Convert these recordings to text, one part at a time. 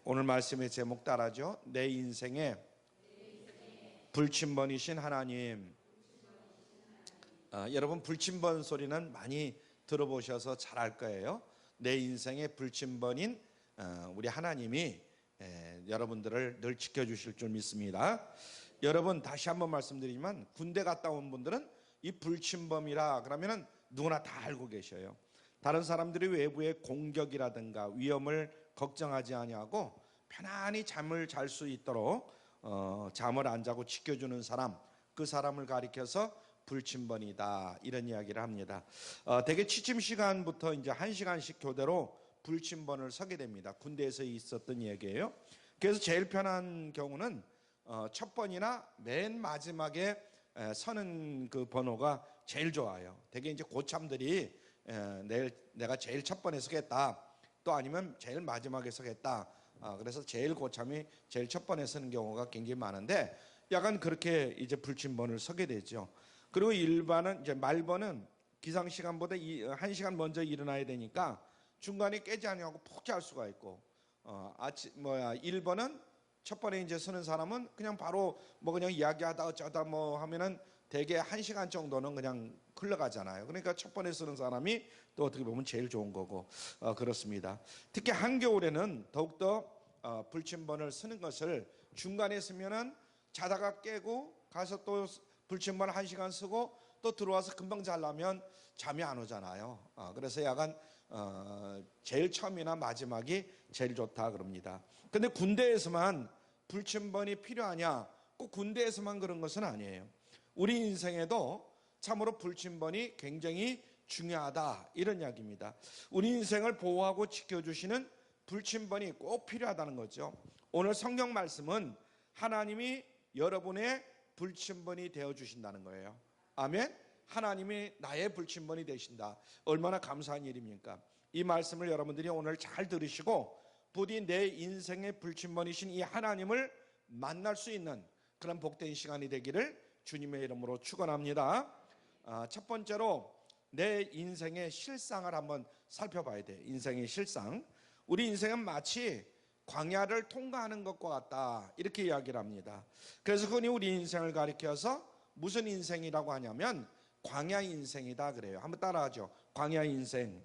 오늘 말씀의 제목 따라죠. 내 인생의 불침번이신 하나님. 여러분, 불침번 소리는 많이 들어보셔서 잘 알 거예요. 내 인생의 불침번인 우리 하나님이 여러분들을 늘 지켜주실 줄 믿습니다. 여러분, 다시 한번 말씀드리지만 군대 갔다 온 분들은 이 불침범이라 그러면은 누구나 다 알고 계셔요. 다른 사람들이 외부의 공격이라든가 위험을 걱정하지 아니하고 편안히 잠을 잘 수 있도록 잠을 안 자고 지켜주는 사람, 그 사람을 가리켜서 불침번이다, 이런 이야기를 합니다. 대개 취침 시간부터 이제 1시간씩 교대로 불침번을 서게 됩니다. 군대에서 있었던 얘기예요. 그래서 제일 편한 경우는 첫 번이나 맨 마지막에 서는 그 번호가 제일 좋아요. 대개 이제 고참들이 내가 제일 첫 번에 서겠다, 또 아니면 제일 마지막에 서겠다, 그래서 제일 고참이 제일 첫 번에 서는 경우가 굉장히 많은데, 약간 그렇게 이제 불침번을 서게 되죠. 그리고 일반은 이제 말번은 기상 시간보다 1시간 먼저 일어나야 되니까 중간에 깨지 아니하고 푹 잘 수가 있고, 1번은 첫 번에 이제 서는 사람은 그냥 바로 그냥 이야기하다 어쩌다 하면은 대개 1시간 정도는 그냥 흘러가잖아요. 그러니까 첫 번에 서는 사람이 또 어떻게 보면 제일 좋은 거고, 그렇습니다. 특히 한겨울에는 더욱더 불침번을 서는 것을, 중간에 서면은 자다가 깨고 가서 또 불침번 1시간 쓰고 또 들어와서 금방 자려면 잠이 안 오잖아요. 그래서 약간 제일 처음이나 마지막이 제일 좋다 그럽니다. 근데 군대에서만 불침번이 필요하냐? 꼭 군대에서만 그런 것은 아니에요. 우리 인생에도 참으로 불침번이 굉장히 중요하다, 이런 이야기입니다. 우리 인생을 보호하고 지켜주시는 불침번이 꼭 필요하다는 거죠. 오늘 성경 말씀은 하나님이 여러분의 불침번이 되어주신다는 거예요. 아멘. 하나님이 나의 불침번이 되신다. 얼마나 감사한 일입니까? 이 말씀을 여러분들이 오늘 잘 들으시고 부디 내 인생의 불침번이신 이 하나님을 만날 수 있는 그런 복된 시간이 되기를 주님의 이름으로 축원합니다. 첫 번째로 내 인생의 실상을 한번 살펴봐야 돼요. 인생의 실상. 우리 인생은 마치 광야를 통과하는 것과 같다, 이렇게 이야기를 합니다. 그래서 흔히 우리 인생을 가리켜서 무슨 인생이라고 하냐면 광야 인생이다 그래요. 한번 따라하죠. 광야 인생.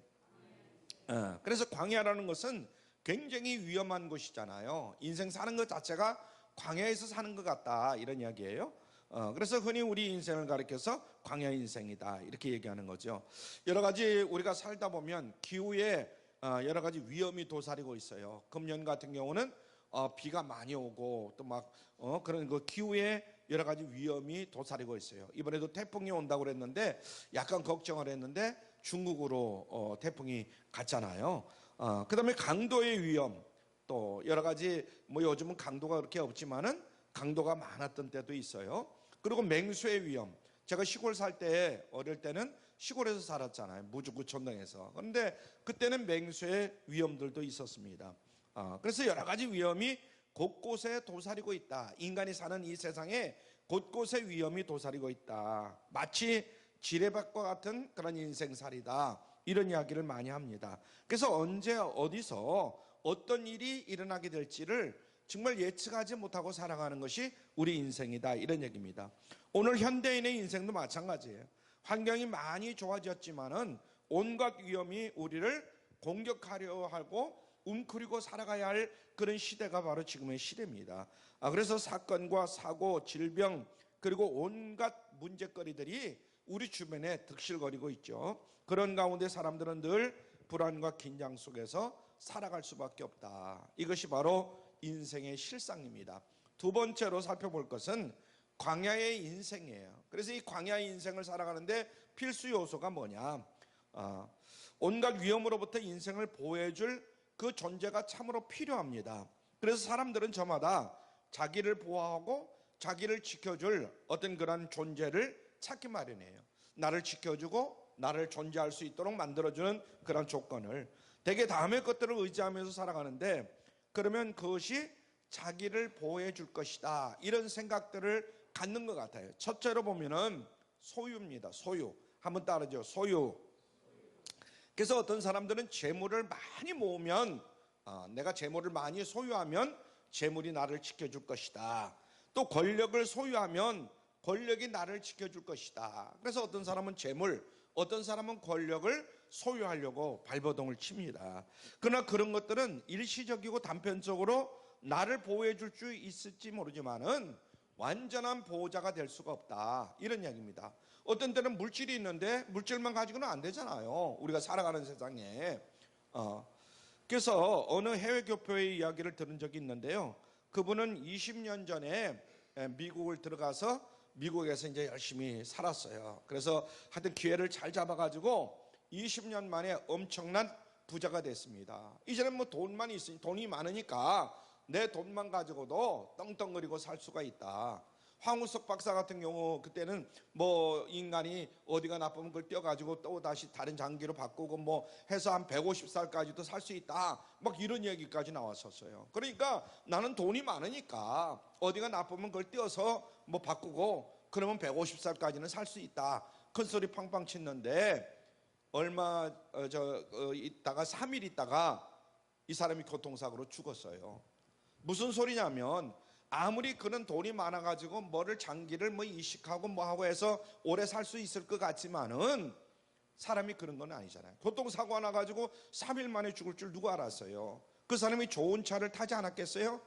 그래서 광야라는 것은 굉장히 위험한 곳이잖아요. 인생 사는 것 자체가 광야에서 사는 것 같다, 이런 이야기예요. 그래서 흔히 우리 인생을 가리켜서 광야 인생이다, 이렇게 얘기하는 거죠. 여러 가지 우리가 살다 보면 기후에 여러 가지 위험이 도사리고 있어요. 금년 같은 경우는 비가 많이 오고 또 그런 그 기후에 여러 가지 위험이 도사리고 있어요. 이번에도 태풍이 온다고 그랬는데 약간 걱정을 했는데 중국으로 태풍이 갔잖아요. 그다음에 강도의 위험, 또 여러 가지 요즘은 강도가 그렇게 없지만은 강도가 많았던 때도 있어요. 그리고 맹수의 위험. 제가 시골 살 때, 어릴 때는 시골에서 살았잖아요. 무주구촌동에서. 그런데 그때는 맹수의 위험들도 있었습니다. 그래서 여러 가지 위험이 곳곳에 도사리고 있다. 인간이 사는 이 세상에 곳곳에 위험이 도사리고 있다. 마치 지뢰밭과 같은 그런 인생살이다, 이런 이야기를 많이 합니다. 그래서 언제 어디서 어떤 일이 일어나게 될지를 정말 예측하지 못하고 살아가는 것이 우리 인생이다, 이런 얘기입니다. 오늘 현대인의 인생도 마찬가지예요. 환경이 많이 좋아졌지만은 온갖 위험이 우리를 공격하려 하고 움츠리고 살아가야 할 그런 시대가 바로 지금의 시대입니다. 그래서 사건과 사고, 질병, 그리고 온갖 문제거리들이 우리 주변에 득실거리고 있죠. 그런 가운데 사람들은 늘 불안과 긴장 속에서 살아갈 수밖에 없다. 이것이 바로 인생의 실상입니다. 두 번째로 살펴볼 것은 광야의 인생이에요. 그래서 이 광야의 인생을 살아가는데 필수 요소가 뭐냐? 온갖 위험으로부터 인생을 보호해줄 그 존재가 참으로 필요합니다. 그래서 사람들은 저마다 자기를 보호하고 자기를 지켜줄 어떤 그런 존재를 찾기 마련이에요. 나를 지켜주고 나를 존재할 수 있도록 만들어주는 그런 조건을, 대개 다음의 것들을 의지하면서 살아가는데, 그러면 그것이 자기를 보호해 줄 것이다, 이런 생각들을 갖는 것 같아요. 첫째로 보면은 소유입니다. 소유. 한번 따라하죠. 소유. 그래서 어떤 사람들은 재물을 많이 모으면 내가 재물을 많이 소유하면 재물이 나를 지켜줄 것이다. 또 권력을 소유하면 권력이 나를 지켜줄 것이다. 그래서 어떤 사람은 재물, 어떤 사람은 권력을 소유하려고 발버둥을 칩니다. 그러나 그런 것들은 일시적이고 단편적으로 나를 보호해 줄 수 있을지 모르지만은 완전한 보호자가 될 수가 없다, 이런 이야기입니다. 어떤 때는 물질이 있는데 물질만 가지고는 안 되잖아요, 우리가 살아가는 세상에. 그래서 어느 해외 교포의 이야기를 들은 적이 있는데요. 그분은 20년 전에 미국을 들어가서 미국에서 이제 열심히 살았어요. 그래서 하여튼 기회를 잘 잡아가지고 20년 만에 엄청난 부자가 됐습니다. 이제는 뭐 돈만 있으니, 돈이 많으니까 내 돈만 가지고도 떵떵거리고 살 수가 있다. 황우석 박사 같은 경우 그때는 뭐 인간이 어디가 나쁘면 그걸 떼어가지고 또 다시 다른 장기로 바꾸고 뭐 해서 한 150살까지도 살 수 있다, 막 이런 얘기까지 나왔었어요. 그러니까 나는 돈이 많으니까 어디가 나쁘면 그걸 떼어서 뭐 바꾸고 그러면 150살까지는 살 수 있다, 큰 소리 팡팡 치는데 얼마 있다가 3일 있다가 이 사람이 교통사고로 죽었어요. 무슨 소리냐면 아무리 그런 돈이 많아가지고 뭐를 장기를 뭐 이식하고 뭐 하고 해서 오래 살 수 있을 것 같지만은 사람이 그런 건 아니잖아요. 교통사고 나가지고 3일 만에 죽을 줄 누가 알았어요? 그 사람이 좋은 차를 타지 않았겠어요?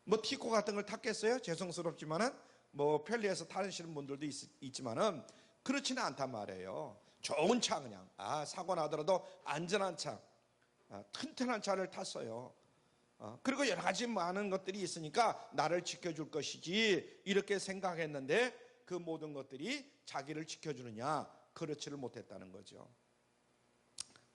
뭐 티코 같은 걸 탔겠어요? 죄송스럽지만은 뭐 편리해서 타시는 분들도 있지만은 그렇지는 않단 말이에요. 좋은 차, 그냥 사고 나더라도 안전한 차, 튼튼한 차를 탔어요. 그리고 여러 가지 많은 것들이 있으니까 나를 지켜줄 것이지 이렇게 생각했는데 그 모든 것들이 자기를 지켜주느냐? 그렇지를 못했다는 거죠.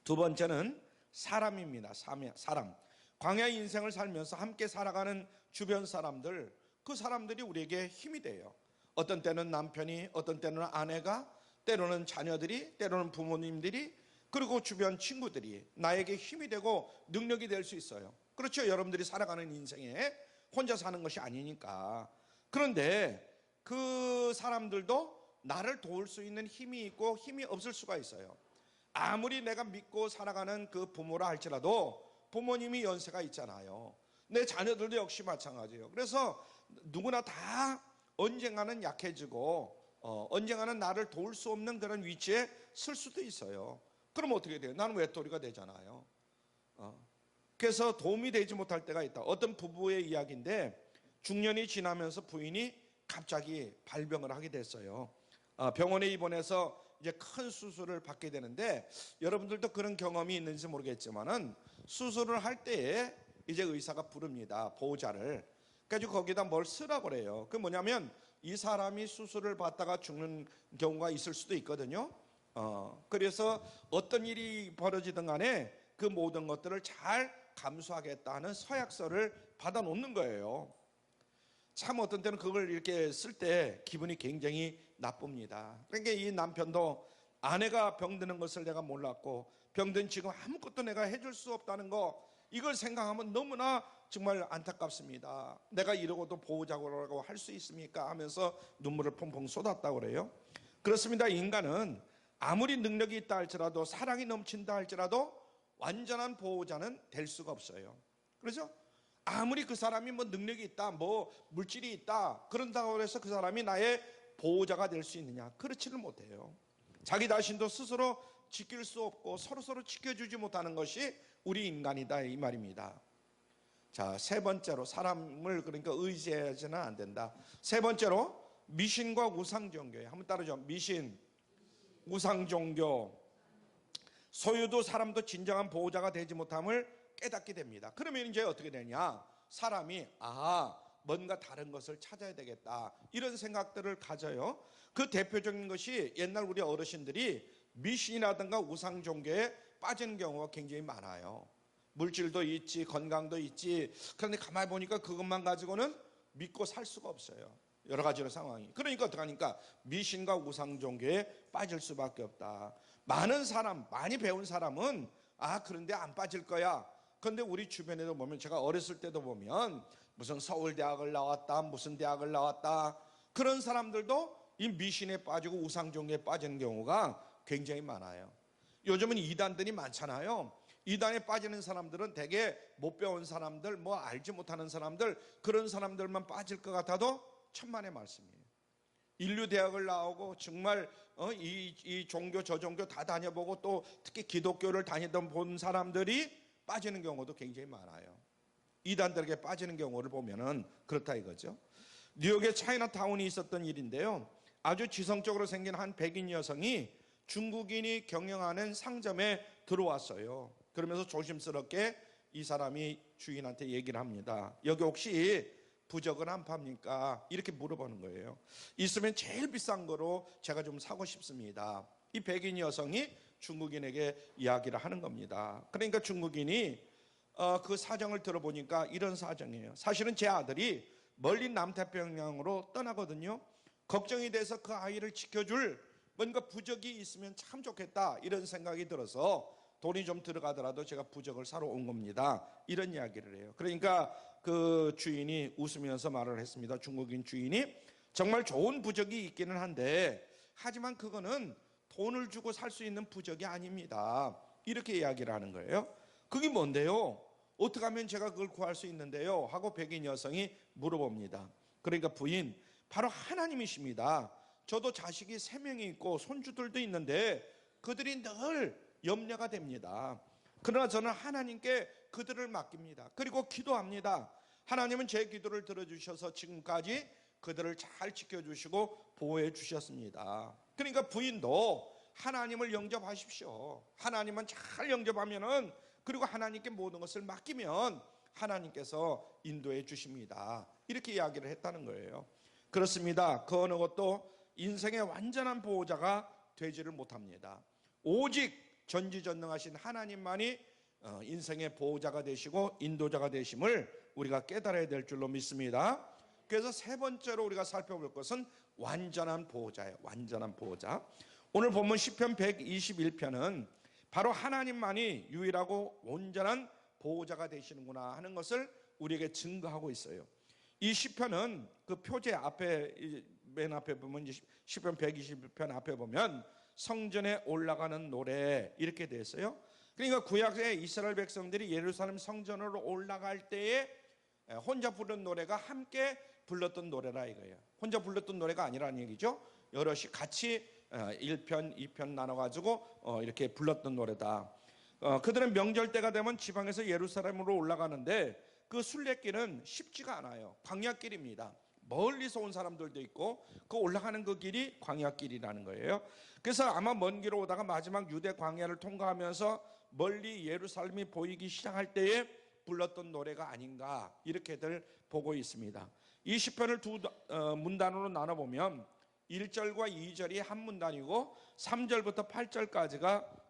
두 번째는 사람입니다. 사람. 광야 인생을 살면서 함께 살아가는 주변 사람들, 그 사람들이 우리에게 힘이 돼요. 어떤 때는 남편이, 어떤 때는 아내가, 때로는 자녀들이, 때로는 부모님들이, 그리고 주변 친구들이 나에게 힘이 되고 능력이 될 수 있어요. 그렇죠. 여러분들이 살아가는 인생에 혼자 사는 것이 아니니까. 그런데 그 사람들도 나를 도울 수 있는 힘이 있고 힘이 없을 수가 있어요. 아무리 내가 믿고 살아가는 그 부모라 할지라도 부모님이 연세가 있잖아요. 내 자녀들도 역시 마찬가지예요. 그래서 누구나 다 언젠가는 약해지고 언젠가는 나를 도울 수 없는 그런 위치에 설 수도 있어요. 그럼 어떻게 돼요? 나는 외톨이가 되잖아요. 그래서 도움이 되지 못할 때가 있다. 어떤 부부의 이야기인데 중년이 지나면서 부인이 갑자기 발병을 하게 됐어요. 병원에 입원해서 이제 큰 수술을 받게 되는데 여러분들도 그런 경험이 있는지 모르겠지만은 수술을 할 때에 이제 의사가 부릅니다. 보호자를. 그래서 거기다 뭘 쓰라고 그래요. 그 뭐냐면 이 사람이 수술을 받다가 죽는 경우가 있을 수도 있거든요. 그래서 어떤 일이 벌어지든 간에 그 모든 것들을 잘 감수하겠다는 서약서를 받아 놓는 거예요. 참 어떤 때는 그걸 이렇게 쓸 때 기분이 굉장히 나쁩니다. 그러니까 이 남편도 아내가 병드는 것을 내가 몰랐고 병든 지금 아무것도 내가 해줄 수 없다는 거, 이걸 생각하면 너무나 정말 안타깝습니다. 내가 이러고도 보호자라고 할 수 있습니까? 하면서 눈물을 펑펑 쏟았다고 그래요. 그렇습니다. 인간은 아무리 능력이 있다 할지라도, 사랑이 넘친다 할지라도 완전한 보호자는 될 수가 없어요. 그렇죠? 아무리 그 사람이 뭐 능력이 있다, 뭐 물질이 있다 그런다고 해서 그 사람이 나의 보호자가 될 수 있느냐? 그렇지는 못해요. 자기 자신도 스스로 지킬 수 없고 서로 지켜주지 못하는 것이 우리 인간이다, 이 말입니다. 자, 세 번째로 사람을 그러니까 의지해서는 안 된다. 세 번째로 미신과 우상종교예요. 한번 따라줘. 미신, 우상종교. 소유도 사람도 진정한 보호자가 되지 못함을 깨닫게 됩니다. 그러면 이제 어떻게 되냐? 사람이 뭔가 다른 것을 찾아야 되겠다, 이런 생각들을 가져요. 그 대표적인 것이 옛날 우리 어르신들이 미신이라든가 우상 종교에 빠지는 경우가 굉장히 많아요. 물질도 있지, 건강도 있지. 그런데 가만히 보니까 그것만 가지고는 믿고 살 수가 없어요. 여러 가지로 상황이. 그러니까 어떡하니까 미신과 우상 종교에 빠질 수밖에 없다. 많은 사람, 많이 배운 사람은 그런데 안 빠질 거야. 그런데 우리 주변에도 보면, 제가 어렸을 때도 보면 무슨 서울대학을 나왔다, 무슨 대학을 나왔다, 그런 사람들도 이 미신에 빠지고 우상 종교에 빠지는 경우가 굉장히 많아요. 요즘은 이단들이 많잖아요. 이단에 빠지는 사람들은 대개 못 배운 사람들, 뭐 알지 못하는 사람들, 그런 사람들만 빠질 것 같아도 천만의 말씀이에요. 인류 대학을 나오고 정말 이 종교 저 종교 다 다녀보고 또 특히 기독교를 다니던 본 사람들이 빠지는 경우도 굉장히 많아요. 이단들에게 빠지는 경우를 보면은 그렇다 이거죠. 뉴욕의 차이나타운이 있었던 일인데요. 아주 지성적으로 생긴 한 백인 여성이 중국인이 경영하는 상점에 들어왔어요. 그러면서 조심스럽게 이 사람이 주인한테 얘기를 합니다. 여기 혹시 부적은 안 팝니까? 이렇게 물어보는 거예요. 있으면 제일 비싼 거로 제가 좀 사고 싶습니다. 이 백인 여성이 중국인에게 이야기를 하는 겁니다. 그러니까 중국인이 그 사정을 들어보니까 이런 사정이에요. 사실은 제 아들이 멀리 남태평양으로 떠나거든요. 걱정이 돼서 그 아이를 지켜줄 뭔가 부적이 있으면 참 좋겠다 이런 생각이 들어서 돈이 좀 들어가더라도 제가 부적을 사러 온 겁니다. 이런 이야기를 해요. 그러니까 그 주인이 웃으면서 말을 했습니다. 중국인 주인이 정말 좋은 부적이 있기는 한데 하지만 그거는 돈을 주고 살 수 있는 부적이 아닙니다. 이렇게 이야기를 하는 거예요. 그게 뭔데요? 어떻게 하면 제가 그걸 구할 수 있는데요? 하고 백인 여성이 물어봅니다. 그러니까 부인, 바로 하나님이십니다. 저도 자식이 3명이 있고 손주들도 있는데 그들이 늘 염려가 됩니다. 그러나 저는 하나님께 그들을 맡깁니다. 그리고 기도합니다. 하나님은 제 기도를 들어주셔서 지금까지 그들을 잘 지켜주시고 보호해 주셨습니다. 그러니까 부인도 하나님을 영접하십시오. 하나님은 잘 영접하면은 그리고 하나님께 모든 것을 맡기면 하나님께서 인도해 주십니다. 이렇게 이야기를 했다는 거예요. 그렇습니다. 그 어느 것도 인생의 완전한 보호자가 되지를 못합니다. 오직 전지전능하신 하나님만이 인생의 보호자가 되시고 인도자가 되심을 우리가 깨달아야 될 줄로 믿습니다. 그래서 세 번째로 우리가 살펴볼 것은 완전한 보호자예요. 완전한 보호자. 오늘 본문 시편 121편은 바로 하나님만이 유일하고 온전한 보호자가 되시는구나 하는 것을 우리에게 증거하고 있어요. 이 시편은 그 표제 앞에 맨 앞에 보면 시편 121편 앞에 보면 성전에 올라가는 노래 이렇게 돼 있어요. 그러니까 구약의 이스라엘 백성들이 예루살렘 성전으로 올라갈 때에 혼자 부른 노래가 함께 불렀던 노래라 이거예요. 혼자 불렀던 노래가 아니라는 얘기죠. 여럿이 같이 1편, 2편 나눠가지고 이렇게 불렀던 노래다. 그들은 명절 때가 되면 지방에서 예루살렘으로 올라가는데 그 순례길은 쉽지가 않아요. 광야길입니다. 멀리서 온 사람들도 있고 그 올라가는 그 길이 광야길이라는 거예요. 그래서 아마 먼 길을 오다가 마지막 유대 광야를 통과하면서 멀리 예루살렘이 보이기 시작할 때에 불렀던 노래가 아닌가 이렇게들 보고 있습니다. 이 시편을 두 문단으로 나눠보면 1절과 2절이 한 문단이고 3절부터 8절까지가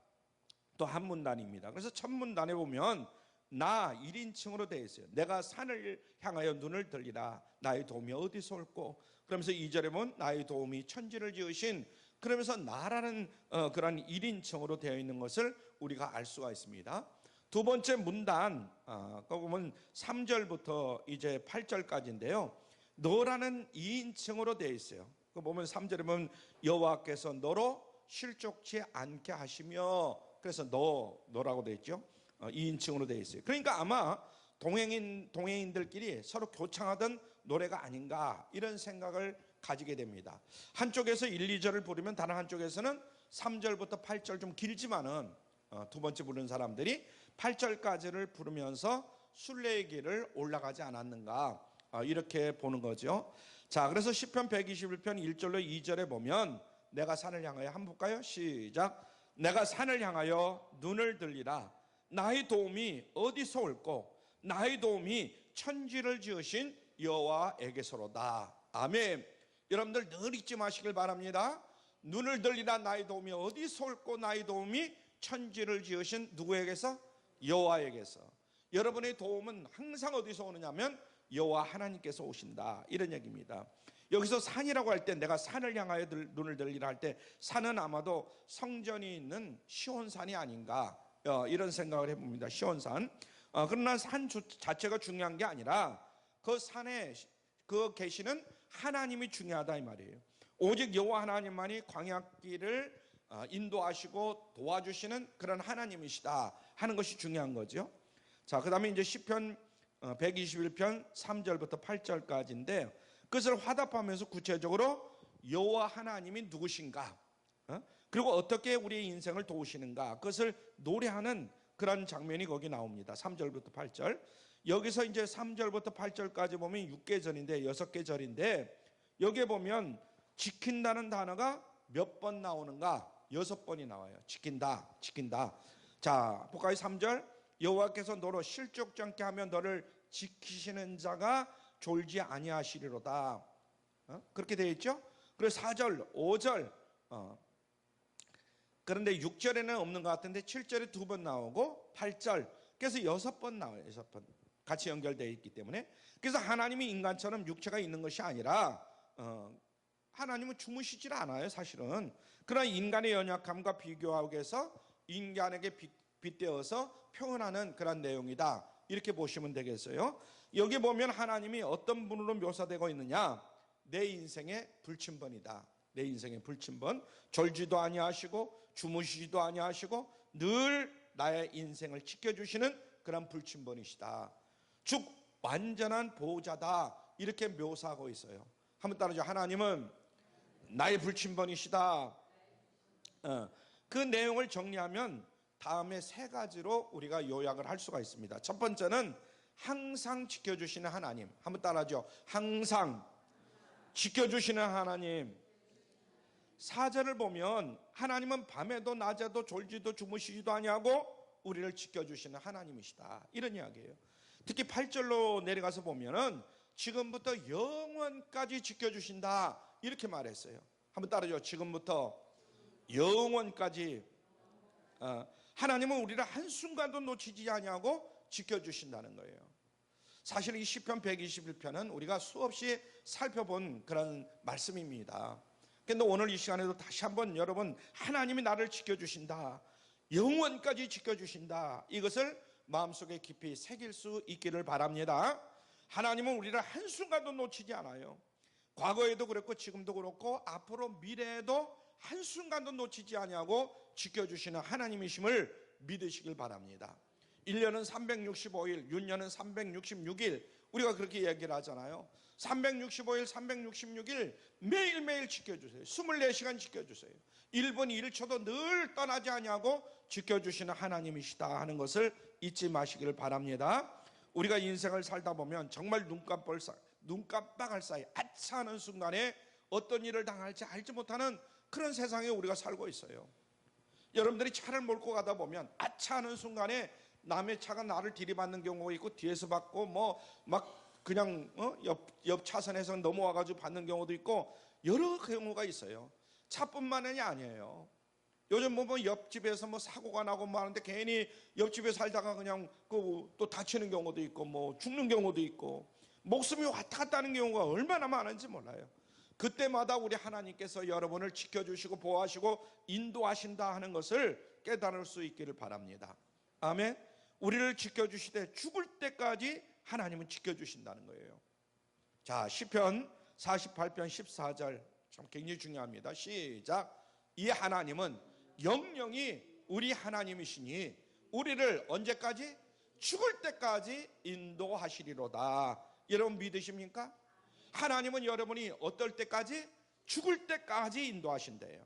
또 한 문단입니다. 그래서 첫 문단에 보면 나 1인칭으로 되어 있어요. 내가 산을 향하여 눈을 들리라. 나의 도움이 어디서 올꼬. 그러면서 2절에 보면 나의 도움이 천지를 지으신, 그러면서 나라는 그런 1인칭으로 되어 있는 것을 우리가 알 수가 있습니다. 두 번째 문단 거기 보면 3절부터 이제 8절까지인데요. 너라는 2인칭으로 되어 있어요. 그 보면 3절에 보면 여호와께서 너로 실족치 않게 하시며, 그래서 너라고 되어 있죠. 2인칭으로 되어 있어요. 그러니까 아마 동행인들끼리 서로 교창하던 노래가 아닌가 이런 생각을 가지게 됩니다. 한쪽에서 1, 2절을 부르면 다른 한쪽에서는 3절부터 8절 좀 길지만은 두 번째 부른 사람들이 8절까지를 부르면서 순례의 길을 올라가지 않았는가 이렇게 보는 거죠. 자, 그래서 시편 121편 1절로 2절에 보면 내가 산을 향하여 한번 볼까요? 시작. 내가 산을 향하여 눈을 들리라. 나의 도움이 어디서 올꼬? 나의 도움이 천지를 지으신 여호와에게서로다. 아멘. 여러분들 늘 잊지 마시길 바랍니다. 눈을 들리라. 나의 도움이 어디서 올꼬? 나의 도움이 천지를 지으신 누구에게서? 여호와에게서. 여러분의 도움은 항상 어디서 오느냐면 여호와 하나님께서 오신다 이런 얘기입니다. 여기서 산이라고 할 때 내가 산을 향하여 눈을 들리라 할 때 산은 아마도 성전이 있는 시온산이 아닌가 이런 생각을 해봅니다. 시온산. 그러나 산 자체가 중요한 게 아니라 그 산에 그 계시는 하나님이 중요하다 이 말이에요. 오직 여호와 하나님만이 광야길을 인도하시고 도와주시는 그런 하나님이시다 하는 것이 중요한 거죠. 자, 그다음에 이제 시편 121편 3절부터 8절까지인데 그것을 화답하면서 구체적으로 여호와 하나님이 누구신가, 그리고 어떻게 우리의 인생을 도우시는가, 그것을 노래하는 그런 장면이 거기 나옵니다. 3절부터 8절. 여기서 이제 3절부터 8절까지 보면 6계절인데 6계절인데 여기에 보면 지킨다는 단어가 몇 번 나오는가? 6번이 나와요. 지킨다, 지킨다. 자, 볼까요? 3절. 여호와께서 너로 실족지 않게 하며 너를 지키시는 자가 졸지 아니하시리로다. 그렇게 되어 있죠? 그래서 4절, 5절. 그런데 6절에는 없는 것 같은데 7절에 2번 나오고 8절. 그래서 6번 나와요. 6번. 같이 연결되어 있기 때문에. 그래서 하나님이 인간처럼 육체가 있는 것이 아니라 하나님은 주무시질 않아요, 사실은. 그러나 인간의 연약함과 비교하기 위해서 인간에게 빗대어서 표현하는 그런 내용이다, 이렇게 보시면 되겠어요. 여기 보면 하나님이 어떤 분으로 묘사되고 있느냐, 내 인생의 불침번이다. 내 인생의 불침번. 졸지도 아니하시고 주무시지도 아니하시고 늘 나의 인생을 지켜주시는 그런 불침번이시다. 즉 완전한 보호자다, 이렇게 묘사하고 있어요. 한번 따라하죠. 하나님은 나의 불침번이시다. 그 내용을 정리하면 다음에 3가지로 우리가 요약을 할 수가 있습니다. 첫 번째는 항상 지켜주시는 하나님. 한번 따라하죠. 항상 지켜주시는 하나님. 4절을 보면 하나님은 밤에도 낮에도 졸지도 주무시지도 아니하고 우리를 지켜주시는 하나님이시다, 이런 이야기예요. 특히 8절로 내려가서 보면은 지금부터 영원까지 지켜주신다, 이렇게 말했어요. 한번 따라하죠. 지금부터 영원까지. 하나님은 우리를 한순간도 놓치지 아니하고 지켜주신다는 거예요. 사실 이 시편 121편은 우리가 수없이 살펴본 그런 말씀입니다. 그런데 오늘 이 시간에도 다시 한번 여러분, 하나님이 나를 지켜주신다, 영원까지 지켜주신다, 이것을 마음속에 깊이 새길 수 있기를 바랍니다. 하나님은 우리를 한순간도 놓치지 않아요. 과거에도 그렇고 지금도 그렇고 앞으로 미래에도 한순간도 놓치지 아니하고 지켜주시는 하나님이심을 믿으시길 바랍니다. 1년은 365일, 6년은 366일, 우리가 그렇게 얘기를 하잖아요. 365일, 366일 매일매일 지켜주세요. 24시간 지켜주세요. 1분 1초도 늘 떠나지 아니하고 지켜주시는 하나님이시다 하는 것을 잊지 마시기를 바랍니다. 우리가 인생을 살다 보면 정말 눈깜빡할 사이 아차하는 순간에 어떤 일을 당할지 알지 못하는 그런 세상에 우리가 살고 있어요. 여러분들이 차를 몰고 가다 보면 아차하는 순간에 남의 차가 나를 들이받는 경우가 있고, 뒤에서 받고 뭐 막 그냥 옆 차선에서 넘어와가지고 받는 경우도 있고, 여러 경우가 있어요. 차뿐만이 아니에요. 요즘 뭐 옆집에서 뭐 사고가 나고 뭐 하는데 괜히 옆집에 살다가 그냥 또 다치는 경우도 있고, 뭐 죽는 경우도 있고, 목숨이 왔다 갔다 하는 경우가 얼마나 많은지 몰라요. 그때마다 우리 하나님께서 여러분을 지켜주시고 보호하시고 인도하신다 하는 것을 깨달을 수 있기를 바랍니다. 아멘. 우리를 지켜주시되 죽을 때까지 하나님은 지켜주신다는 거예요. 자, 시편 48편 14절 참 굉장히 중요합니다. 시작. 이 하나님은 영영이 우리 하나님이시니 우리를 언제까지? 죽을 때까지 인도하시리로다. 여러분 믿으십니까? 하나님은 여러분이 어떨 때까지? 죽을 때까지 인도하신대요.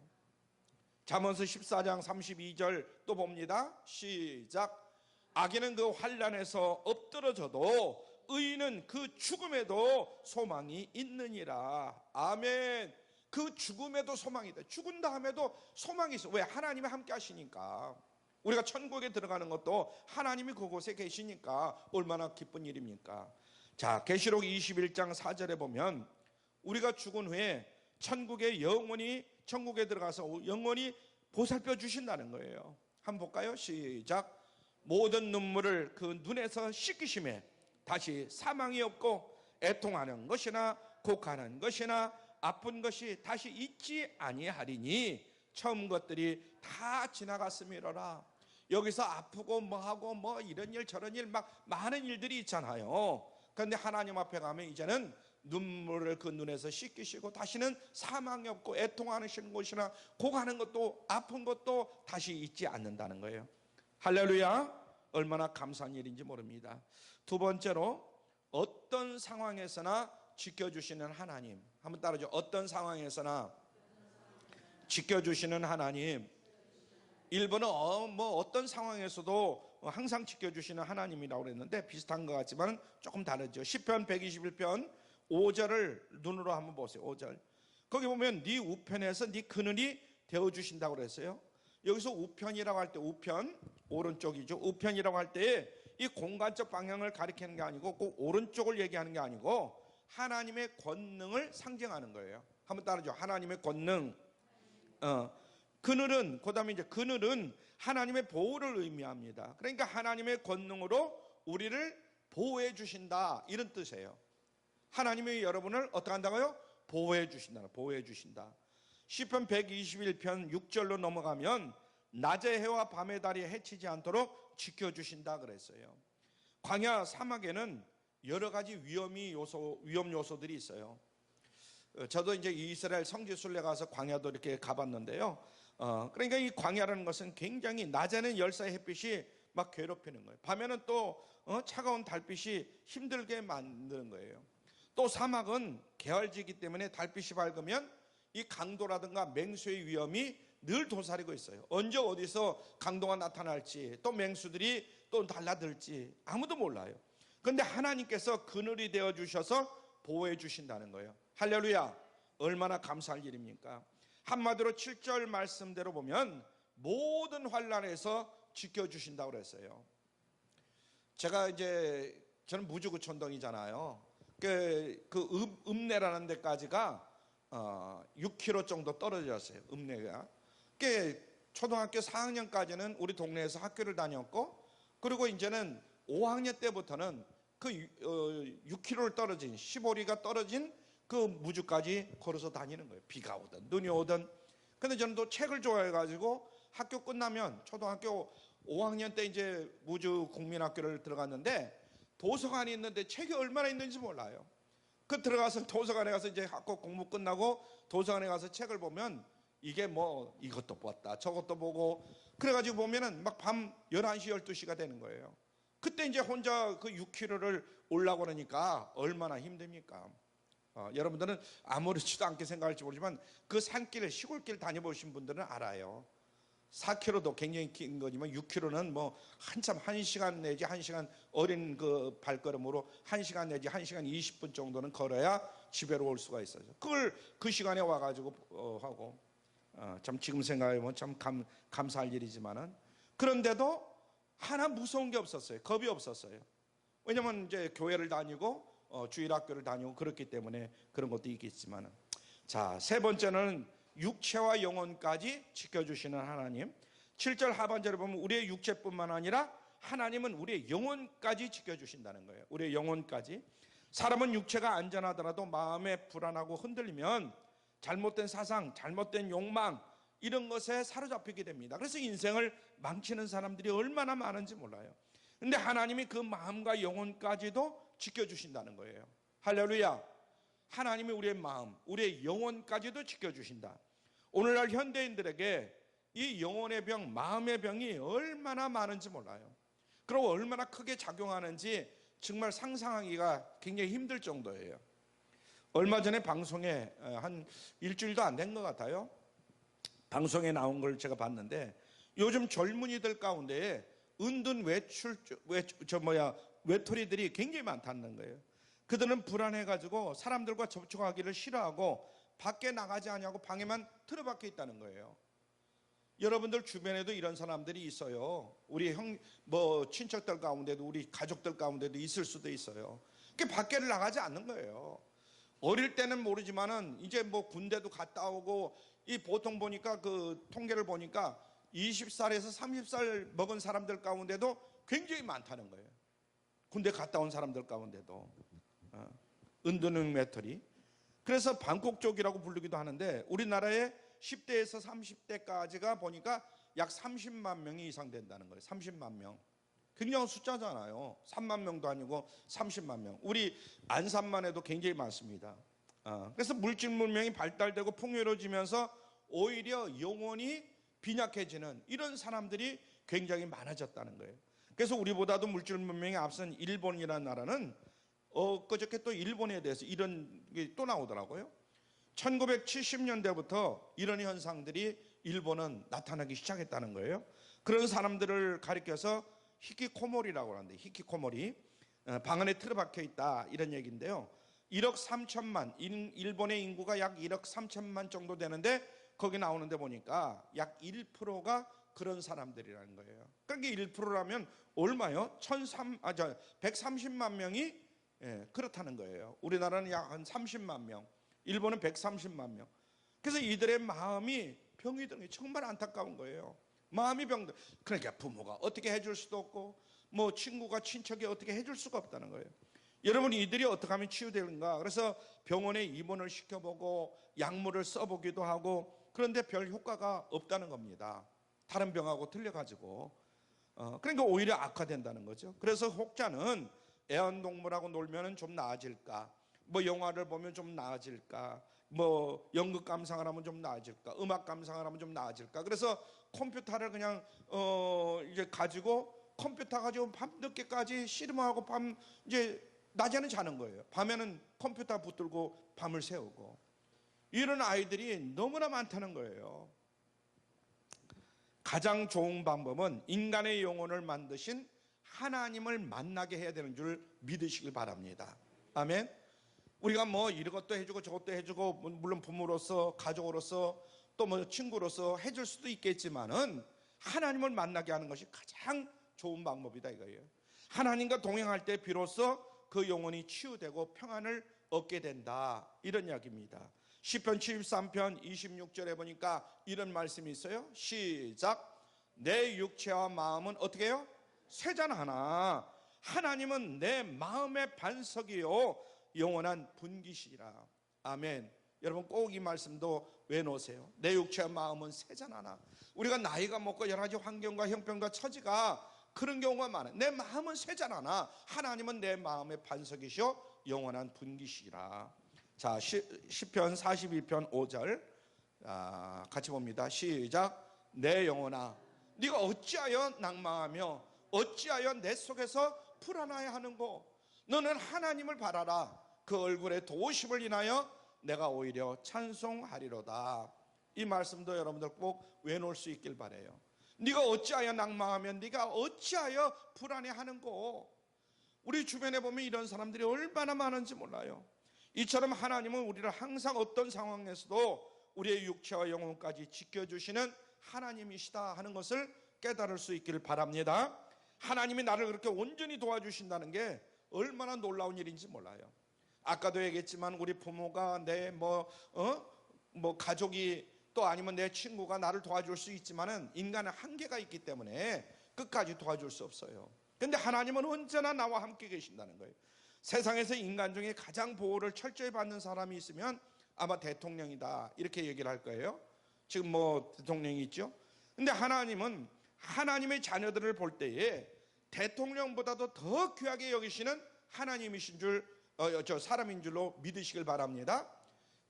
잠언서 14장 32절 또 봅니다. 시작. 악인은 그 환난에서 엎드러져도 의인은 그 죽음에도 소망이 있느니라. 아멘. 그 죽음에도 소망이 있다. 죽은 다음에도 소망이 있어. 왜? 하나님이 함께 하시니까. 우리가 천국에 들어가는 것도 하나님이 그곳에 계시니까 얼마나 기쁜 일입니까? 자, 계시록 21장 4절에 보면 우리가 죽은 후에 천국에 들어가서 영원히 보살펴 주신다는 거예요. 한번 볼까요? 시작. 모든 눈물을 그 눈에서 씻기심에 다시 사망이 없고 애통하는 것이나 곡하는 것이나 아픈 것이 다시 있지 아니하리니 처음 것들이 다 지나갔음이로라. 여기서 아프고 뭐하고 뭐 이런 일 저런 일 막 많은 일들이 있잖아요. 그런데 하나님 앞에 가면 이제는 눈물을 그 눈에서 씻기시고 다시는 사망이 없고 애통하시는 곳이나 고가는 것도 아픈 것도 다시 잊지 않는다는 거예요. 할렐루야. 얼마나 감사한 일인지 모릅니다. 두 번째로 어떤 상황에서나 지켜주시는 하나님. 한번 따라줘. 어떤 상황에서나 지켜주시는 하나님. 1번은 뭐 어떤 상황에서도 항상 지켜주시는 하나님이라고 그랬는데 비슷한 것 같지만 조금 다르죠. 시편 121편 5절을 눈으로 한번 보세요. 5절. 거기 보면 네 우편에서 네 그늘이 되어주신다고 그랬어요. 여기서 우편이라고 할 때 우편 오른쪽이죠. 우편이라고 할 때 이 공간적 방향을 가리키는 게 아니고 꼭 오른쪽을 얘기하는 게 아니고 하나님의 권능을 상징하는 거예요. 한번 따라줘. 하나님의 권능. 그늘은 그다음에 이제 그늘은 하나님의 보호를 의미합니다. 그러니까 하나님의 권능으로 우리를 보호해 주신다 이런 뜻이에요. 하나님이 여러분을 어떻게 한다고요? 보호해 주신다. 보호해 주신다. 시편 121편 6절로 넘어가면 낮의 해와 밤의 달이 해치지 않도록 지켜주신다 그랬어요. 광야 사막에는 여러 가지 위험 요소들이 있어요. 저도 이제 이스라엘 성지순례 가서 광야도 이렇게 가봤는데요. 그러니까 이 광야라는 것은 굉장히 낮에는 열사의 햇빛이 막 괴롭히는 거예요. 밤에는 또 차가운 달빛이 힘들게 만드는 거예요. 또 사막은 개활지이기 때문에 달빛이 밝으면 이 강도라든가 맹수의 위험이 늘 도사리고 있어요. 언제 어디서 강도가 나타날지 또 맹수들이 또 달라들지 아무도 몰라요. 그런데 하나님께서 그늘이 되어 주셔서 보호해 주신다는 거예요. 할렐루야. 얼마나 감사할 일입니까? 한마디로 7절 말씀대로 보면 모든 환난에서 지켜주신다고 그랬어요. 저는 무주구촌동이잖아요. 읍내라는 데까지가 6km 정도 떨어졌어요. 읍내가. 초등학교 4학년까지는 우리 동네에서 학교를 다녔고, 그리고 이제는 5학년 때부터는 그 6km를 떨어진 15리가 떨어진 그 무주까지 걸어서 다니는 거예요. 비가 오든 눈이 오든. 근데 저는 또 책을 좋아해가지고 학교 끝나면 초등학교 5학년 때 이제 무주 국민학교를 들어갔는데 도서관이 있는데 책이 얼마나 있는지 몰라요. 들어가서 도서관에 가서 이제 학교 공부 끝나고 도서관에 가서 책을 보면 이게 뭐 이것도 봤다 저것도 보고 그래가지고 보면은 막 밤 11시 12시가 되는 거예요. 그때 이제 혼자 그 6km를 올라고 그러니까 얼마나 힘듭니까? 여러분들은 아무렇지도 않게 생각할지 모르지만 그 산길을 시골길 다녀보신 분들은 알아요. 4km도 굉장히 긴 거지만 6km는 뭐 한참 1시간 내지 1시간 어린 그 발걸음으로 1시간 내지 1시간 20분 정도는 걸어야 집에로 올 수가 있어요. 그걸 그 시간에 와가지고 하고 참 지금 생각해보면 참 감사할 일이지만은 그런데도 하나 무서운 게 없었어요. 겁이 없었어요. 왜냐면 이제 교회를 다니고 주일학교를 다니고 그렇기 때문에 그런 것도 있겠지만은 자, 세 번째는 육체와 영혼까지 지켜주시는 하나님. 7절 하반절에 보면 우리의 육체뿐만 아니라 하나님은 우리의 영혼까지 지켜주신다는 거예요. 우리의 영혼까지. 사람은 육체가 안전하더라도 마음에 불안하고 흔들리면 잘못된 사상, 잘못된 욕망 이런 것에 사로잡히게 됩니다. 그래서 인생을 망치는 사람들이 얼마나 많은지 몰라요. 근데 하나님이 그 마음과 영혼까지도 지켜주신다는 거예요. 할렐루야. 하나님이 우리의 마음, 우리의 영혼까지도 지켜주신다. 오늘날 현대인들에게 이 영혼의 병, 마음의 병이 얼마나 많은지 몰라요. 그리고 얼마나 크게 작용하는지 정말 상상하기가 굉장히 힘들 정도예요. 얼마 전에 방송에 한 일주일도 안 된 것 같아요. 방송에 나온 걸 제가 봤는데 요즘 젊은이들 가운데 은둔 외톨이들이 굉장히 많다는 거예요. 그들은 불안해가지고 사람들과 접촉하기를 싫어하고 밖에 나가지 않냐고 방에만 틀어박혀 있다는 거예요. 여러분들 주변에도 이런 사람들이 있어요. 우리 친척들 가운데도 우리 가족들 가운데도 있을 수도 있어요. 밖에를 나가지 않는 거예요. 어릴 때는 모르지만은 이제 뭐 군대도 갔다 오고 이 보통 보니까 그 통계를 보니까 20살에서 30살 먹은 사람들 가운데도 굉장히 많다는 거예요. 군대 갔다 온 사람들 가운데도 은둔형 외톨이. 그래서 방콕족이라고 부르기도 하는데 우리나라에 10대에서 30대까지가 보니까 약 30만 명이 이상 된다는 거예요. 30만 명. 굉장한 숫자잖아요. 3만 명도 아니고 30만 명. 우리 안산만 해도 굉장히 많습니다. 그래서 물질 문명이 발달되고 풍요로워지면서 오히려 영혼이 빈약해지는 이런 사람들이 굉장히 많아졌다는 거예요. 그래서 우리보다도 물질 문명이 앞선 일본이라는 나라는 그저께 또 일본에 대해서 이런 게 또 나오더라고요. 1970년대부터 이런 현상들이 일본은 나타나기 시작했다는 거예요. 그런 사람들을 가리켜서 히키코모리라고 하는데, 히키코모리, 방 안에 틀어박혀 있다 이런 얘기인데요. 1억 3천만, 일본의 인구가 약 1억 3천만 정도 되는데 거기 나오는데 보니까 약 1%가 그런 사람들이라는 거예요. 그러니까 1%라면 얼마요? 130만 명이 그렇다는 거예요. 우리나라는 약 한 30만 명, 일본은 130만 명. 그래서 이들의 마음이 병이 드는 게 정말 안타까운 거예요. 마음이 병들. 그러니까 부모가 어떻게 해줄 수도 없고, 뭐 친구가 친척이 어떻게 해줄 수가 없다는 거예요. 여러분, 이들이 어떻게 하면 치유되는가? 그래서 병원에 입원을 시켜보고 약물을 써보기도 하고, 그런데 별 효과가 없다는 겁니다. 다른 병하고 틀려가지고. 그러니까 오히려 악화된다는 거죠. 그래서 혹자는 애완동물하고 놀면 좀 나아질까, 뭐 영화를 보면 좀 나아질까, 뭐 연극 감상을 하면 좀 나아질까, 음악 감상을 하면 좀 나아질까. 그래서 컴퓨터를 그냥 이제 가지고 컴퓨터 가지고 밤 늦게까지 씨름하고 밤 이제 낮에는 자는 거예요. 밤에는 컴퓨터 붙들고 밤을 새우고, 이런 아이들이 너무나 많다는 거예요. 가장 좋은 방법은 인간의 영혼을 만드신 하나님을 만나게 해야 되는 줄 믿으시길 바랍니다. 아멘. 우리가 뭐 이것도 해주고 저것도 해주고, 물론 부모로서 가족으로서 또 뭐 친구로서 해줄 수도 있겠지만은 하나님을 만나게 하는 것이 가장 좋은 방법이다 이거예요. 하나님과 동행할 때 비로소 그 영혼이 치유되고 평안을 얻게 된다, 이런 이야기입니다. 시편 73편 26절에 보니까 이런 말씀이 있어요. 시작. 내 육체와 마음은 어떻게 해요? 쇠잔하나 하나님은 내 마음의 반석이요 영원한 분기시라. 아멘. 여러분 꼭 이 말씀도 외놓으세요. 내 육체와 마음은 쇠잔하나. 우리가 나이가 먹고 여러 가지 환경과 형편과 처지가 그런 경우가 많아요. 내 마음은 쇠잔하나 하나님은 내 마음의 반석이시요 영원한 분기시라. 자, 시편 42편 5절 같이 봅니다. 시작. 내 영혼아 네가 어찌하여 낭망하며 어찌하여 내 속에서 불안하여 하는고. 너는 하나님을 바라라. 그 얼굴의 도우심을 인하여 내가 오히려 찬송하리로다. 이 말씀도 여러분들 꼭 외놓을 수 있길 바라요. 네가 어찌하여 낭망하며 네가 어찌하여 불안해하는고. 우리 주변에 보면 이런 사람들이 얼마나 많은지 몰라요. 이처럼 하나님은 우리를 항상 어떤 상황에서도 우리의 육체와 영혼까지 지켜주시는 하나님이시다 하는 것을 깨달을 수 있기를 바랍니다. 하나님이 나를 그렇게 온전히 도와주신다는 게 얼마나 놀라운 일인지 몰라요. 아까도 얘기했지만 우리 부모가 내 가족이 또 아니면 내 친구가 나를 도와줄 수 있지만은 인간은 한계가 있기 때문에 끝까지 도와줄 수 없어요. 근데 하나님은 언제나 나와 함께 계신다는 거예요. 세상에서 인간 중에 가장 보호를 철저히 받는 사람이 있으면 아마 대통령이다 이렇게 얘기를 할 거예요. 지금 뭐 대통령이 있죠. 근데 하나님은 하나님의 자녀들을 볼 때에 대통령보다도 더 귀하게 여기시는 하나님이신 줄 사람인 줄로 믿으시길 바랍니다.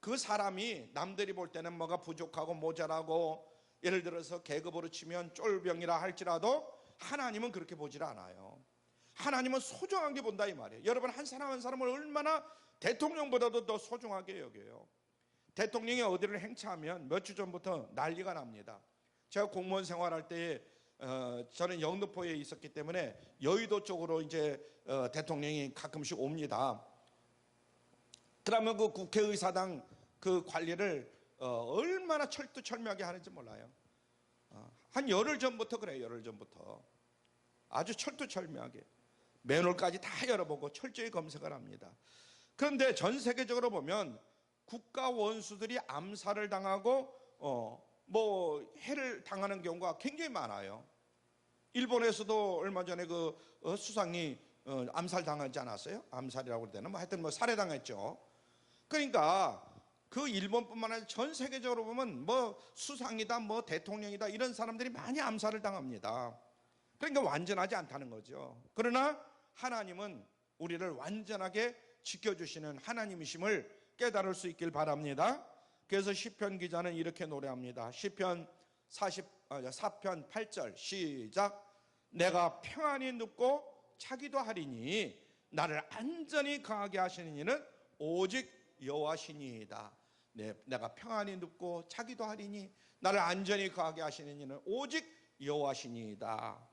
그 사람이 남들이 볼 때는 뭐가 부족하고 모자라고, 예를 들어서 계급으로 치면 쫄병이라 할지라도 하나님은 그렇게 보질 않아요. 하나님은 소중한 게 본다 이 말이에요. 여러분 한 사람 한 사람을 얼마나 대통령보다도 더 소중하게 여겨요. 대통령이 어디를 행차하면 몇 주 전부터 난리가 납니다. 제가 공무원 생활할 때 저는 영등포에 있었기 때문에 여의도 쪽으로 이제 대통령이 가끔씩 옵니다. 그러면 그 국회의사당 그 관리를 얼마나 철두철미하게 하는지 몰라요. 한 열흘 전부터 그래요. 열흘 전부터 아주 철두철미하게 맨홀까지 다 열어보고 철저히 검색을 합니다. 그런데 전 세계적으로 보면 국가 원수들이 암살을 당하고 뭐 해를 당하는 경우가 굉장히 많아요. 일본에서도 얼마 전에 그 수상이 암살 당하지 않았어요? 암살이라고 해야 되나? 뭐 하여튼 뭐 살해당했죠. 그러니까 그 일본뿐만 아니라 전 세계적으로 보면 뭐 수상이다, 뭐 대통령이다 이런 사람들이 많이 암살을 당합니다. 그러니까 완전하지 않다는 거죠. 그러나 하나님은 우리를 완전하게 지켜주시는 하나님이심을 깨달을 수 있길 바랍니다. 그래서 시편 기자는 이렇게 노래합니다. 시편 4편 8절 시작. 내가 평안히 눕고 자기도 하리니 나를 안전히 거하게 하시는 이는 오직 여호와시니이다. 내가 평안히 눕고 자기도 하리니 나를 안전히 거하게 하시는 이는 오직 여호와시니이다.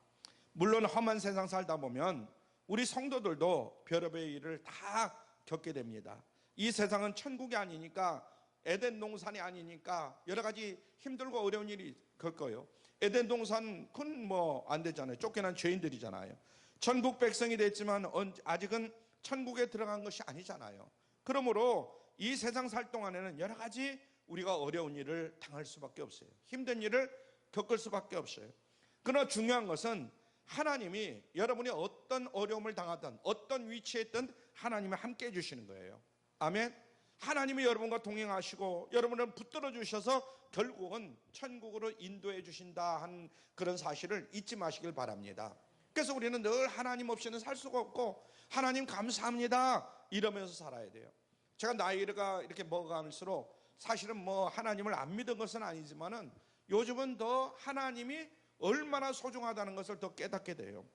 물론 험한 세상 살다 보면 우리 성도들도 별의별 일을 다 겪게 됩니다. 이 세상은 천국이 아니니까, 에덴 동산이 아니니까 여러 가지 힘들고 어려운 일이 겪어요. 에덴 동산 그건 뭐 안 되잖아요. 쫓겨난 죄인들이잖아요. 천국 백성이 됐지만 아직은 천국에 들어간 것이 아니잖아요. 그러므로 이 세상 살 동안에는 여러 가지 우리가 어려운 일을 당할 수밖에 없어요. 힘든 일을 겪을 수밖에 없어요. 그러나 중요한 것은 하나님이 여러분이 어떤 어려움을 당하든 어떤 위치에 있든 하나님이 함께 해주시는 거예요. 아멘. 하나님이 여러분과 동행하시고 여러분을 붙들어 주셔서 결국은 천국으로 인도해 주신다 하는 그런 사실을 잊지 마시길 바랍니다. 그래서 우리는 늘 하나님 없이는 살 수가 없고, 하나님 감사합니다 이러면서 살아야 돼요. 제가 나이가 이렇게 먹어갈수록 사실은 뭐 하나님을 안 믿은 것은 아니지만은 요즘은 더 하나님이 얼마나 소중하다는 것을 더 깨닫게 돼요.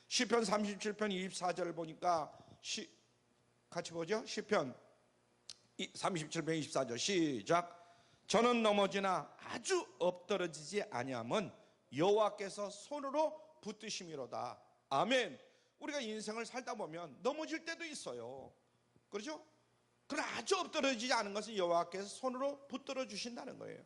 시편 37편 24절 보니까 같이 보죠. 시편 37편 24절 시작. 저는 넘어지나 아주 엎드러지지 아니함은 여호와께서 손으로 붙드심이로다. 아멘. 우리가 인생을 살다 보면 넘어질 때도 있어요. 그렇죠? 그러나 아주 엎드러지지 않은 것은 여호와께서 손으로 붙들어 주신다는 거예요.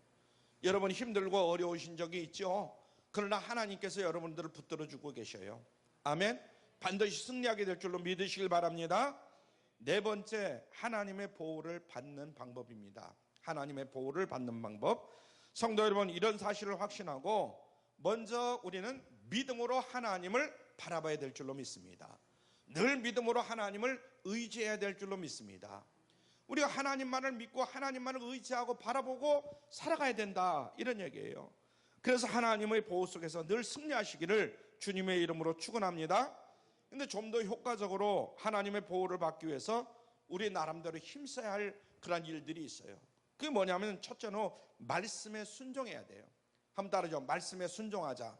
여러분 힘들고 어려우신 적이 있죠? 그러나 하나님께서 여러분들을 붙들어 주고 계셔요. 아멘. 반드시 승리하게 될 줄로 믿으시길 바랍니다. 네 번째, 하나님의 보호를 받는 방법입니다. 하나님의 보호를 받는 방법. 성도 여러분, 이런 사실을 확신하고 먼저 우리는 믿음으로 하나님을 바라봐야 될 줄로 믿습니다. 늘 믿음으로 하나님을 의지해야 될 줄로 믿습니다. 우리가 하나님만을 믿고 하나님만을 의지하고 바라보고 살아가야 된다, 이런 얘기예요. 그래서 하나님의 보호 속에서 늘 승리하시기를 주님의 이름으로 축원합니다. 근데 좀 더 효과적으로 하나님의 보호를 받기 위해서 우리 나름대로 힘써야 할 그런 일들이 있어요. 그게 뭐냐면 첫째는 말씀에 순종해야 돼요. 한번 따르죠. 말씀에 순종하자.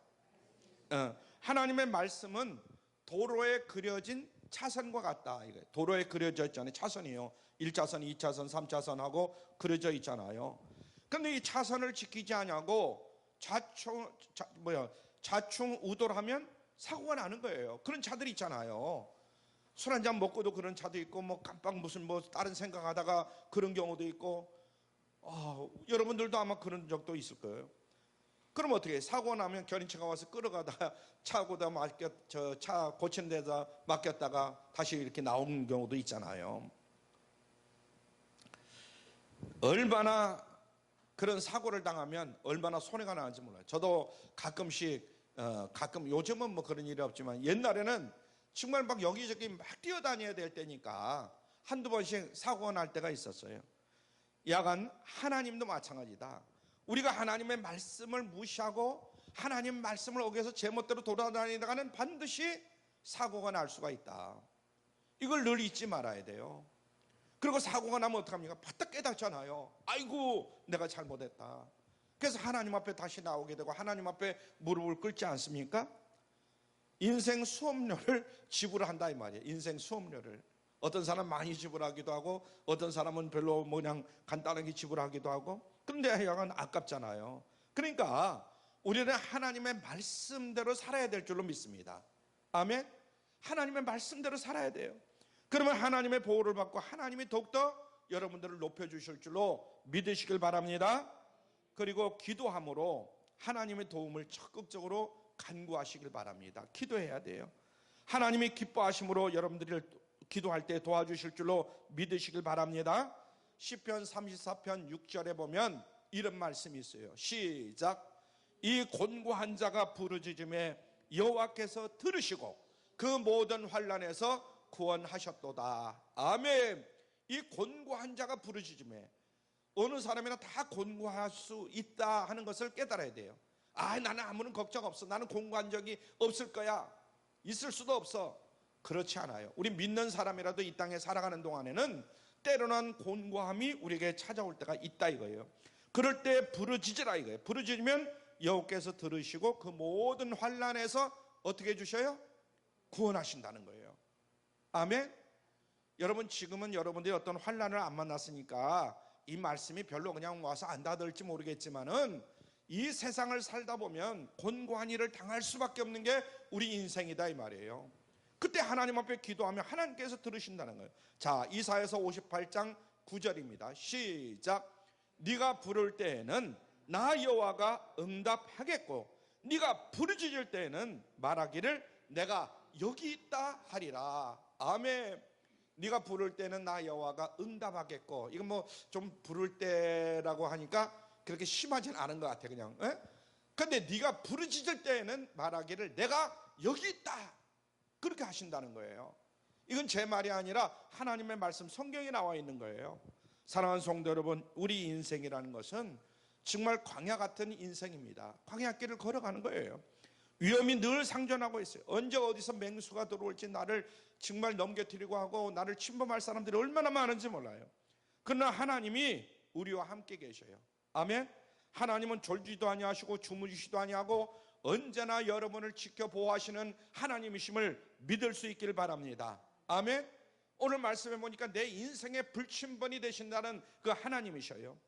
하나님의 말씀은 도로에 그려진 차선과 같다. 도로에 그려져 있잖아요. 차선이요. 1차선, 2차선, 3차선 하고 그려져 있잖아요. 그런데 이 차선을 지키지 않냐고 좌충우돌하면 사고가 나는 거예요. 그런 차들이 있잖아요. 술 한잔 먹고도 그런 차도 있고, 뭐 깜빡 무슨 뭐 다른 생각하다가 그런 경우도 있고, 여러분들도 아마 그런 적도 있을 거예요. 그럼 어떻게 해요? 사고가 나면 견인차가 와서 끌어가다가 차고다 차 고치는 데다 맡겼다가 다시 이렇게 나오는 경우도 있잖아요. 얼마나 그런 사고를 당하면 얼마나 손해가 나는지 몰라요. 저도 가끔씩 요즘은 뭐 그런 일이 없지만 옛날에는 정말 막 여기저기 막 뛰어다녀야 될 때니까 한두 번씩 사고가 날 때가 있었어요. 야간 하나님도 마찬가지다. 우리가 하나님의 말씀을 무시하고 하나님 말씀을 어겨서 제멋대로 돌아다니다가는 반드시 사고가 날 수가 있다. 이걸 늘 잊지 말아야 돼요. 그리고 사고가 나면 어떡합니까? 바짝 깨닫잖아요. 아이고 내가 잘못했다. 그래서 하나님 앞에 다시 나오게 되고 하나님 앞에 무릎을 꿇지 않습니까? 인생 수업료를 지불한다 이 말이에요. 인생 수업료를. 어떤 사람은 많이 지불하기도 하고 어떤 사람은 별로 그냥 간단하게 지불하기도 하고, 그런데 하여간 아깝잖아요. 그러니까 우리는 하나님의 말씀대로 살아야 될 줄로 믿습니다. 아멘. 하나님의 말씀대로 살아야 돼요. 그러면 하나님의 보호를 받고 하나님이 더욱더 여러분들을 높여주실 줄로 믿으시길 바랍니다. 그리고 기도함으로 하나님의 도움을 적극적으로 간구하시길 바랍니다. 기도해야 돼요. 하나님이 기뻐하심으로 여러분들이 기도할 때 도와주실 줄로 믿으시길 바랍니다. 시편 34편 6절에 보면 이런 말씀이 있어요. 시작. 이 곤고한 자가 부르짖음에 여호와께서 들으시고 그 모든 환난에서 구원하셨도다. 아멘. 이 곤고한 자가 부르짖음에, 어느 사람이나 다 곤고할 수 있다 하는 것을 깨달아야 돼요. 나는 아무런 걱정 없어. 나는 공부한 적이 없을 거야. 있을 수도 없어. 그렇지 않아요. 우리 믿는 사람이라도 이 땅에 살아가는 동안에는 때로는 곤고함이 우리에게 찾아올 때가 있다 이거예요. 그럴 때 부르짖으라 이거예요. 부르짖으면 여호와께서 들으시고 그 모든 환난에서 어떻게 해주셔요? 구원하신다는 거예요. 아멘. 여러분, 지금은 여러분들이 어떤 환난을 안 만났으니까 이 말씀이 별로 그냥 와서 안 닿을지 모르겠지만은 이 세상을 살다 보면 곤고한 일을 당할 수밖에 없는 게 우리 인생이다 이 말이에요. 그때 하나님 앞에 기도하면 하나님께서 들으신다는 거예요. 자, 이사야서 58장 9절입니다. 시작. 네가 부를 때에는 나 여호와가 응답하겠고 네가 부르짖을 때에는 말하기를 내가 여기 있다 하리라. 아멘. 네가 부를 때는 나 여호와가 응답하겠고, 이건 뭐 좀 부를 때라고 하니까 그렇게 심하진 않은 것 같아 그냥. 근데 네가 부르짖을 때에는 말하기를 내가 여기 있다, 그렇게 하신다는 거예요. 이건 제 말이 아니라 하나님의 말씀 성경에 나와 있는 거예요. 사랑하는 성도 여러분, 우리 인생이라는 것은 정말 광야 같은 인생입니다. 광야길을 걸어가는 거예요. 위험이 늘 상존하고 있어요. 언제 어디서 맹수가 들어올지 나를 정말 넘겨뜨리고 하고 나를 침범할 사람들이 얼마나 많은지 몰라요. 그러나 하나님이 우리와 함께 계셔요. 아멘. 하나님은 졸지도 아니하시고 주무시지도 아니하고 언제나 여러분을 지켜 보호하시는 하나님이심을 믿을 수 있길 바랍니다. 아멘. 오늘 말씀해 보니까 내 인생의 불침번이 되신다는 그 하나님이셔요.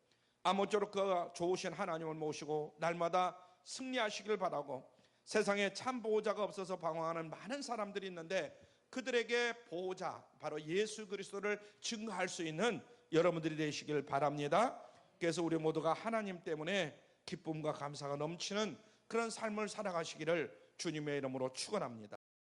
아무쪼록 그 좋으신 하나님을 모시고 날마다 승리하시길 바라고, 세상에 참 보호자가 없어서 방황하는 많은 사람들이 있는데 그들에게 보호자 바로 예수 그리스도를 증거할 수 있는 여러분들이 되시길 바랍니다. 그래서 우리 모두가 하나님 때문에 기쁨과 감사가 넘치는 그런 삶을 살아가시기를 주님의 이름으로 축원합니다.